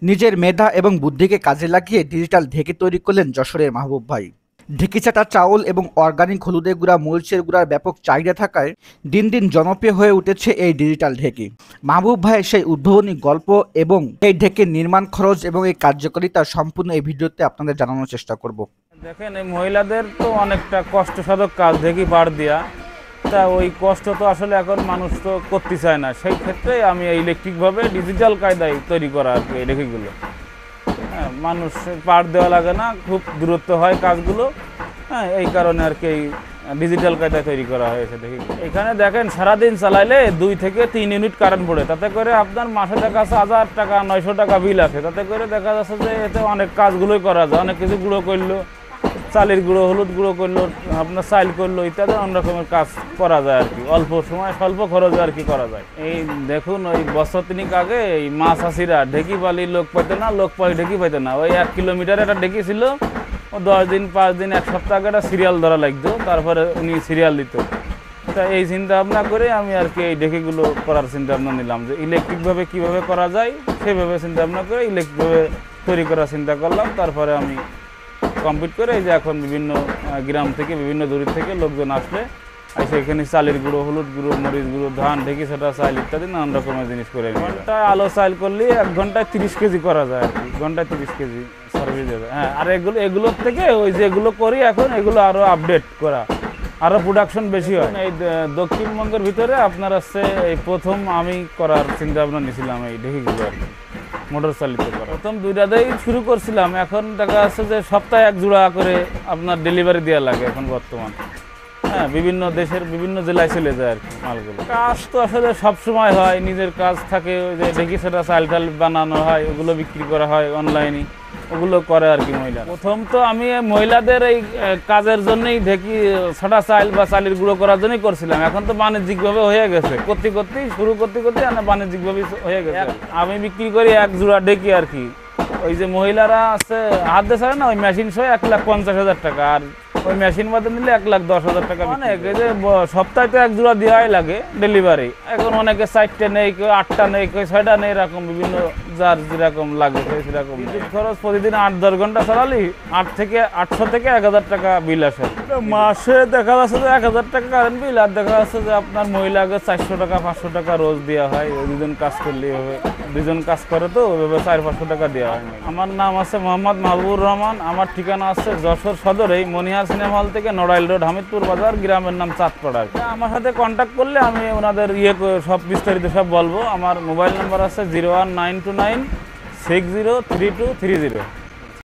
নিজের মেধা এবং বুদ্ধিকে কাজে লাগিয়ে ডিজিটাল ঢেঁকি তৈরি করলেন যশোরের মাহবুব ভাই। ঢেঁকি ছাটা চাউল এবং অর্গানিক হলুদের গুঁড়া, মরিচের গুঁড়ার ব্যাপক চাহিদা থাকায় দিন দিন জনপ্রিয় হয়ে উঠেছে এই ডিজিটাল ঢেঁকি। মাহবুব ভাইয়ের সেই উদ্ভাবনী গল্প এবং এই ঢেঁকির নির্মাণ খরচ এবং এই কার্যকারিতা সম্পূর্ণ এই ভিডিওতে আপনাদের জানানোর চেষ্টা করব। দেখেন, এই মহিলাদের তো অনেকটা কষ্টসাধক কাজ, ঢেঁকি পাড় দেওয়া। তা ওই কষ্ট তো আসলে এখন মানুষ তো করতে চায় না। সেই ক্ষেত্রে আমি ইলেকট্রিকভাবে ডিজিটাল কায়দায় তৈরি করা আর কি এই ঢেঁকিগুলো। হ্যাঁ, মানুষ পাড় দেওয়া লাগে না, খুব দূরত্ব হয় কাজগুলো। হ্যাঁ, এই কারণে আর কি ডিজিটাল কায়দায় তৈরি করা হয়েছে ঢেঁকি। এখানে দেখেন, সারাদিন চালাইলে 2 থেকে 3 ইউনিট কারেন্ট পড়ে। তাতে করে আপনার মাসে দেখা যাচ্ছে 1000 টাকা 900 টাকা বিল আছে। তাতে করে দেখা যাচ্ছে যে এতে অনেক কাজগুলোই করা যায়। অনেক কিছু গুঁড়ো করলো, চালের গুঁড়ো, হলুদ গুঁড়ো করলো, আপনার চাইল করলো, ইত্যাদি অনেক রকমের কাজ করা যায় আর কি। অল্প সময় স্বল্প খরচে আর কি করা যায়। এই দেখুন, ওই বছর 3 আগে এই মাছ চাষিরা ঢেঁকি পালি লোক পাইতো না, লোক পালি ঢেঁকি পাইতো না। ওই 1 কিলোমিটারে একটা ঢেঁকি ছিল, ও 10 দিন 5 দিন 1 সপ্তাহ আগে একটা সিরিয়াল ধরা লাগতো, তারপরে উনি সিরিয়াল দিত। তা এই চিন্তা ভাবনা করে আমি আর কি এই ঢেঁকিগুলো করার চিন্তা ভাবনা নিলাম, যে ইলেকট্রিকভাবে কীভাবে করা যায় সেভাবে চিন্তা ভাবনা করে ইলেকট্রিকভাবে তৈরি করার চিন্তা করলাম। তারপরে আমি কমপ্লিট করে এই যে এখন বিভিন্ন গ্রাম থেকে, বিভিন্ন দূর থেকে লোকজন আসলে এসে এখানে চালের গুঁড়ো, হলুদ গুঁড়ো, মরিচ গুঁড়ো, ধান, ঢেঁকি ছাটা চাল ইত্যাদি নানান রকমের জিনিস করে। ঘন্টায় আলো চাল করলে 1 ঘন্টায় 30 কেজি করা যায় আর কি। ঘন্টায় 30 কেজি সার্ভিস দেবে। হ্যাঁ, আর এগুলোর থেকে ওই যেগুলো করি এখন, এগুলো আরও আপডেট করা, আরও প্রোডাকশন বেশি হয়। এই দক্ষিণবঙ্গের ভিতরে আপনার আসছে এই প্রথম আমি করার চিন্তা ভাবনা নিয়েছিলাম এই ঢেঁকিগুলো আর কি, মোটর চালিত করা। প্রথম 2টাতেই শুরু করছিলাম। এখন দেখা যাচ্ছে যে সপ্তাহে 1 জোড়া করে আপনার ডেলিভারি দেওয়া লাগে এখন বর্তমান। হ্যাঁ, বিভিন্ন দেশের বিভিন্ন জেলায় চলে যায় আর কি মালগুলো। কাজ তো আসলে সবসময় হয়, নিজের কাজ থাকে। ওই যে ঢেঁকি ছাটা চাল টাল বানানো হয়, ওগুলো বিক্রি করা হয় অনলাইনে, ওগুলো করে আর কি মহিলা। প্রথম তো আমি মহিলাদের এই কাজের জন্যই ঢেঁকি ছাটা চাল বা চালের গুঁড়ো করার জন্যই করছিলাম। এখন তো বাণিজ্যিকভাবে হয়ে গেছে, শুরু করতে বাণিজ্যিকভাবে হয়ে গেছে। আমি বিক্রি করি 1 জোড়া ঢেঁকি আর কি। ওই যে মহিলারা আছে হাত দিয়ে ছাড়ে না, ওই মেশিন সহ 1,50,000 টাকা, আর ওই মেশিন বাদে নিলে 1,10,000 টাকা। অনেক এই যে সপ্তাহে তো 1 জোড়া দেওয়াই লাগে ডেলিভারি। এখন অনেকে 4টে নেই, কেউ 8টা নেই, কেউ 6টা নেই, এরকম বিভিন্ন যার যেরকম লাগে সেরকম। বিদ্যুৎ খরচ প্রতিদিন 8-10 ঘন্টা চালালি 800 থেকে 1,000 টাকা বিল আসে। মাসে দেখা যাচ্ছে যে 1,000 টাকা কারেন্ট বিল, আর দেখা যাচ্ছে যে আপনার মহিলাকে 400 টাকা 500 টাকা রোজ দেওয়া হয়। 2জন কাজ করলে হবে, 2জন কাজ করে তো ওইভাবে 400-500 টাকা দেওয়া হয়। আমার নাম আছে মোহাম্মদ মাহবুবুর রহমান। আমার ঠিকানা আছে যশোর সদরেই মনিহার সিনেমা হল থেকে নড়াইল রোড, হামিদপুর বাজার, গ্রামের নাম চাঁদপাড়া। আমার সাথে কন্ট্যাক্ট করলে আমি ওনাদের সব বিস্তারিত সব বলবো। আমার মোবাইল নাম্বার আছে 01929603230।